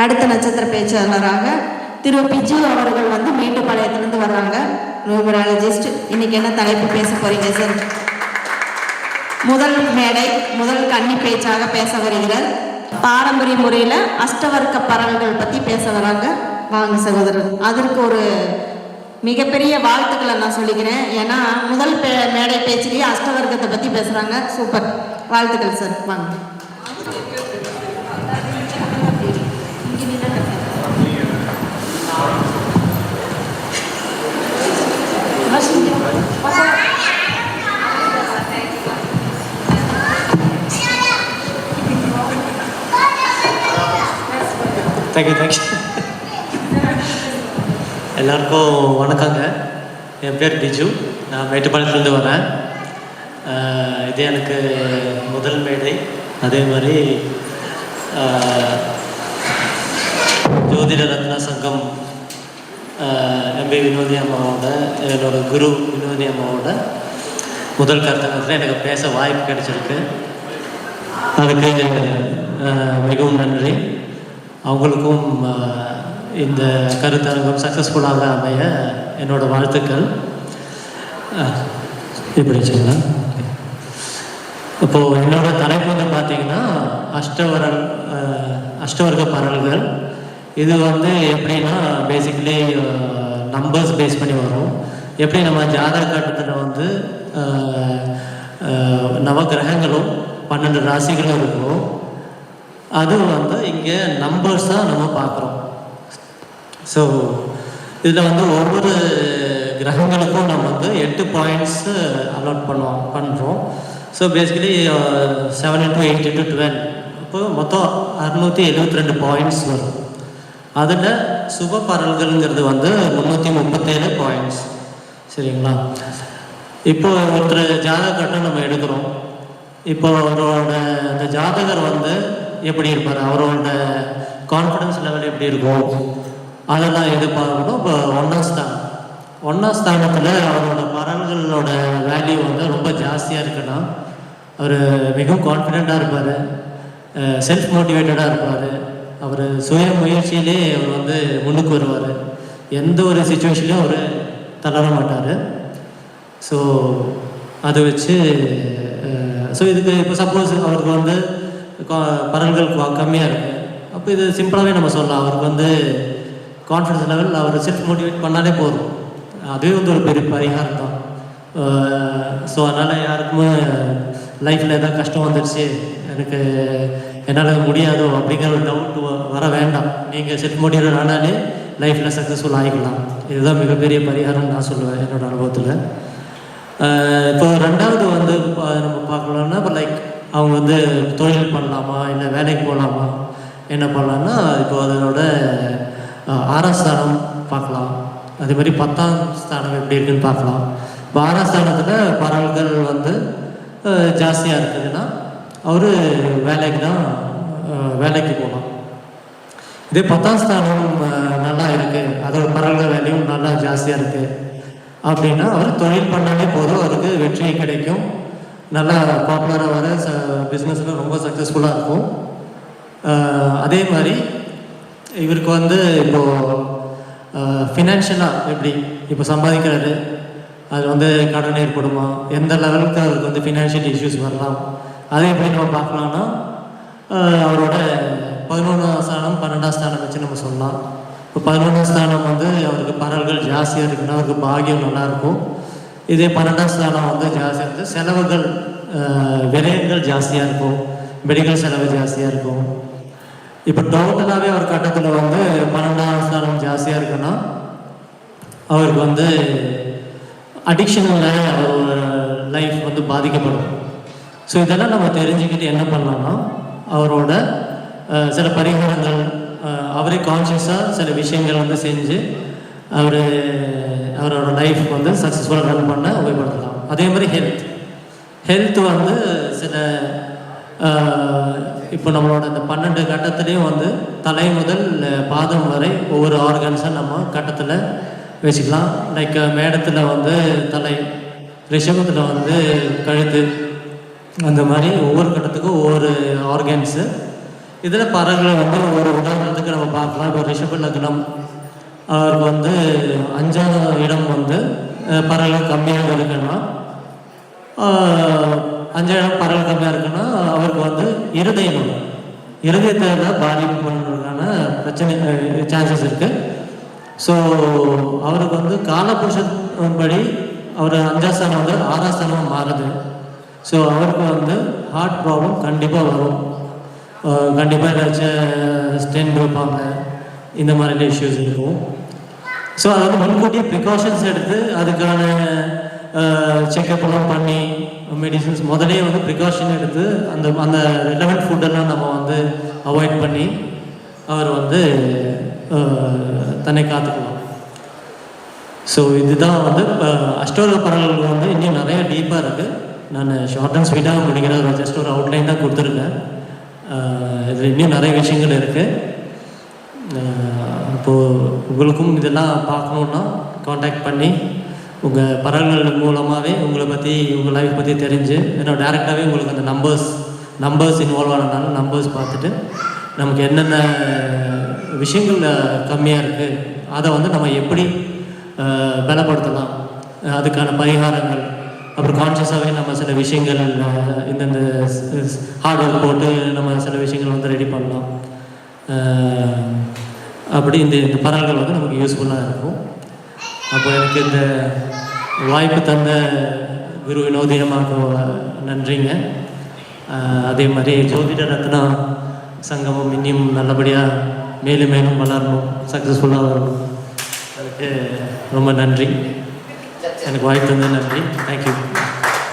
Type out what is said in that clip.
அடுத்த நட்சத்திர பேச்சாளராக திரு பிஜு அவர்கள் வந்து மேட்டுப்பாளையத்திலிருந்து வர்றாங்க. நியூமராலஜிஸ்ட். இன்னைக்கு என்ன தலைப்பு பேச போறீங்க சார்? முதல் மேடை, முதல் கன்னி பேச்சாக பேச வருகிறார். பாரம்பரிய முறையில் அஷ்டவர்க்க பறவைகள் பற்றி பேச வராங்க. வாங்க சகோதரர். அதற்கு ஒரு மிகப்பெரிய வாழ்த்துக்களை நான் சொல்லிக்கிறேன். ஏன்னா முதல் மேடை பேச்சிலேயே அஷ்டவர்க்கத்தை பற்றி பேசுகிறாங்க. சூப்பர், வாழ்த்துக்கள் சார். வாங்க. தேங்க்யூ. எல்லாருக்கும் வணக்கங்க. என் பேர் பிஜு. நான் மேட்டுப்பாளையத்துலேருந்து வரேன். இது எனக்கு முதல் மேடை. அதே மாதிரி ஜோதிட ரத்னா சங்கம் எம்பி வினோதி அம்மாவோட, என்னோட குரு வினோதி அம்மாவோட முதல் கருத்தரங்கத்தில் எனக்கு பேச வாய்ப்பு கிடைச்சிருக்கு. அதுக்கு மிகவும் நன்றி. அவங்களுக்கும் இந்த கருத்தரங்கம் சக்ஸஸ்ஃபுல்லாக அமைய என்னோடய வாழ்த்துக்கள். இப்படி வச்சுக்கலாம். இப்போது என்னோடய தலைப்பு வந்து பார்த்திங்கன்னா அஷ்டவர்க்க பறவைகள். இது வந்து எப்படின்னா பேசிக்கலி நம்பர்ஸ் பேஸ் பண்ணி வரும். எப்படி நம்ம ஜாதக கட்டத்தில் வந்து நவகிரகங்களும் 12 ராசிகளும் இருக்கும், அது வந்து இங்கே நம்பர்ஸ் தான் நம்ம பார்க்குறோம். ஸோ இதில் வந்து ஒவ்வொரு கிரகங்களுக்கும் நம்ம வந்து 8 பாயிண்ட்ஸு அலாட் பண்ணுறோம். ஸோ பேசிக்கலி 7 × 8 × 12, இப்போ மொத்தம் 672 பாயிண்ட்ஸ் வரும். அதில் சுப பரல்கள்ங்கிறது வந்து 337 பாயிண்ட்ஸ். சரிங்களா? இப்போ ஒருத்தர் ஜாதக கட்டம் நம்ம எடுக்கிறோம். இப்போ அவரோட அந்த ஜாதகர் வந்து எப்படி இருப்பார், அவரோட கான்ஃபிடன்ஸ் லெவல் எப்படி இருக்கும், அதெல்லாம் எதிர்பார்க்கணும். இப்போ ஒன்றாம் ஸ்தானத்தில் அவரோட பறவைகளோட வேல்யூ வந்து ரொம்ப ஜாஸ்தியாக இருக்குன்னா அவர் மிகவும் கான்ஃபிடெண்ட்டாக இருப்பார், செல்ஃப் மோட்டிவேட்டடாக இருப்பார், அவர் சுய முயற்சியிலே அவர் வந்து முன்னுக்கு வருவார், எந்த ஒரு சுச்சுவேஷன்லையும் அவர் தளர மாட்டார். ஸோ அதை வச்சு இதுக்கு இப்போ சப்போஸ் அவருக்கு வந்து பறவைகள் கம்மியாக இருக்குது, அப்போ இது சிம்பிளாகவே நம்ம சொல்லலாம். அவருக்கு வந்து கான்ஃபிடன்ஸ் லெவல், அவர் செல்ஃப் மோட்டிவேட் பண்ணாலே போதும். அதுவே வந்து ஒரு பெரிய பரிகாரம் தான். ஸோ அதனால் யாருக்குமே லைஃப்பில் எதாவது கஷ்டம் வந்துடுச்சு, எனக்கு என்னால் முடியாதோ அப்படிங்கிற ஒரு டவுட் வர வேண்டாம். நீங்கள் செல்ஃப் மோட்டிவேட் ஆனாலே லைஃப்பில் சக்ஸஸ்ஃபுல் ஆகிக்கலாம். இதுதான் மிகப்பெரிய பரிகாரம் நான் சொல்லுவேன் என்னோடய அனுபவத்தில். இப்போ ரெண்டாவது வந்து நம்ம பார்க்கலாம்னா, இப்போ லைக் அவங்க வந்து தொழில் பண்ணலாமா, இல்லை வேலைக்கு போகலாமா, என்ன பண்ணலான்னா, இப்போ அதனோட 6ஆம் ஸ்தானம் பார்க்கலாம். அதே மாதிரி 10ஆம் ஸ்தானம் எப்படி இருக்குன்னு பார்க்கலாம். இப்போ 6ஆம் ஸ்தானத்தில் பறவைகள் வந்து ஜாஸ்தியாக இருக்குதுன்னா அவர் வேலைக்கு போகலாம். இதே 10ஆம் ஸ்தானம் நல்லா இருக்குது, அதோட பறவைகள் வேலையும் நல்லா ஜாஸ்தியாக இருக்குது அப்படின்னா அவர் தொழில் பண்ணாலே போதும், அவருக்கு வெற்றி கிடைக்கும். நல்லா பாப்புலராக வர பிஸ்னஸில் ரொம்ப சக்ஸஸ்ஃபுல்லாக இருக்கும். அதே மாதிரி இவருக்கு வந்து இப்போது ஃபினான்ஷியலாக எப்படி இப்போ சம்பாதிக்கிறாரு, அது வந்து கடன் ஏற்படுமா, எந்த லெவலுக்கு அவருக்கு வந்து ஃபினான்ஷியல் இஷ்யூஸ் வரலாம், அதே எப்படி நம்ம பார்க்கலான்னா அவரோட 11ஆம் ஸ்தானம் 12ஆம் ஸ்தானம் வச்சு நம்ம சொல்லலாம். இப்போ 11ஆம் ஸ்தானம் வந்து அவருக்கு பறவைகள் ஜாஸ்தியாக இருக்குன்னா அவருக்கு பாகியம் நல்லாயிருக்கும். இதே 12ஆம் ஸ்தானம் வந்து ஜாஸ்தியாக இருக்குது, செலவுகள் விரயங்கள் ஜாஸ்தியாக இருக்கும், மெடிக்கல் செலவு ஜாஸ்தியாக இருக்கும். இப்போ டோட்டலாகவே அவர் கட்டத்தில் வந்து 12ஆம் ஸ்தானம் ஜாஸ்தியாக இருக்குன்னா அவருக்கு வந்து அடிக்ஷனில் லைஃப் வந்து பாதிக்கப்படும். ஸோ இதெல்லாம் நம்ம தெரிஞ்சுக்கிட்டு என்ன பண்ணலாம்னா அவரோட சில பரிகாரங்கள், அவரே கான்ஷியஸாக சில விஷயங்கள் வந்து செஞ்சு அவரோட லைஃப் வந்து சக்ஸஸ்ஃபுல்லாக ரன் பண்ண உபயோகப்படுத்தலாம். அதே மாதிரி ஹெல்த் வந்து சில இப்போ நம்மளோட இந்த 12 கட்டத்துலேயும் வந்து தலை முதல் பாதம் வரை ஒவ்வொரு ஆர்கன்ஸை நம்ம கட்டத்தில் வச்சுக்கலாம். லைக் மேடத்தில் வந்து தலை, ரிஷபத்தில் வந்து கழுத்து, அந்த மாதிரி ஒவ்வொரு கட்டத்துக்கும் ஒவ்வொரு ஆர்கன்ஸு. இதில் பறவைகளை வந்து ஒரு உதாரணத்துக்கு கணக்கு நம்ம பார்க்கலாம். இப்போ ரிஷப லக்னம் அவருக்கு வந்து 5ஆம் இடம் வந்து பரவல் கம்மியாக இருக்குன்னா 5ஆம் இடம் பரவல் கம்மியாக இருக்குன்னா அவருக்கு வந்து இருதயத்தில் பாதிப்பு பண்ணுறதுக்கான பிரச்சனை சான்சஸ் இருக்குது. ஸோ அவருக்கு வந்து காலபுருஷன் படி அவர் 5ஆம் ஸ்தானம் வந்து 6ஆம் ஸ்தானமாக மாறுது. ஸோ அவருக்கு வந்து ஹார்ட் ப்ராப்ளம் கண்டிப்பாக வரும். கண்டிப்பாக ஏதாச்சும் ஸ்டென்ட் வைப்பாங்க, இந்த மாதிரி இஷ்யூஸ் இருக்கும். ஸோ அதை வந்து முன்கூட்டியே ப்ரிகாஷன்ஸ் எடுத்து அதுக்கான செக்கப்லாம் பண்ணி மெடிசன்ஸ் முதலே வந்து ப்ரிகாஷன் எடுத்து அந்த அந்த ரெலவெண்ட் ஃபுட்டெல்லாம் நம்ம வந்து அவாய்ட் பண்ணி அவர் வந்து தன்னை காத்துக்கலாம். ஸோ இதுதான் வந்து அஷ்டோக பரவல்கள் வந்து இன்னும் நிறைய டீப்பாக இருக்குது. நான் ஷார்ட் அண்ட் ஸ்வீட்டாக முடிக்கிறேன், ஜஸ்ட் ஒரு அவுட்லைன் தான் கொடுத்துருக்கேன். இதில் இன்னும் நிறைய விஷயங்கள் இருக்குது. இப்போது உங்களுக்கும் இதெல்லாம் பார்க்கணுன்னா காண்டாக்ட் பண்ணி உங்கள் பரவல்கள் மூலமாகவே உங்களை பற்றி உங்கள் லைஃப் பற்றி தெரிஞ்சு ஏன்னா டேரெக்டாகவே உங்களுக்கு அந்த நம்பர்ஸ் இன்வால்வ் ஆனதுனால நம்பர்ஸ் பார்த்துட்டு நமக்கு என்னென்ன விஷயங்கள் கம்மியாக இருக்குது அதை வந்து நம்ம எப்படி பலப்படுத்தலாம், அதுக்கான பரிகாரங்கள், அப்புறம் கான்ஷியஸாகவே நம்ம சில விஷயங்கள் இந்தந்த ஹார்ட் ஒர்க் போட்டு நம்ம சில விஷயங்கள் வந்து ரெடி பண்ணலாம். அப்படி இந்த பரவல்கள் வந்து நமக்கு யூஸ்ஃபுல்லாக இருக்கும். அப்போ எனக்கு இந்த வாய்ப்பு தந்த குரு வினோதியமாக நன்றிங்க. அதே மாதிரி ஜோதிட ரத்னா சங்கமம் இன்னும் நல்லபடியாக மேலும் மேலும் வளரணும், சக்ஸஸ்ஃபுல்லாக வரணும். அதுக்கு ரொம்ப நன்றி. எனக்கு வாய்ப்பு தந்த நன்றி. தேங்க்யூ.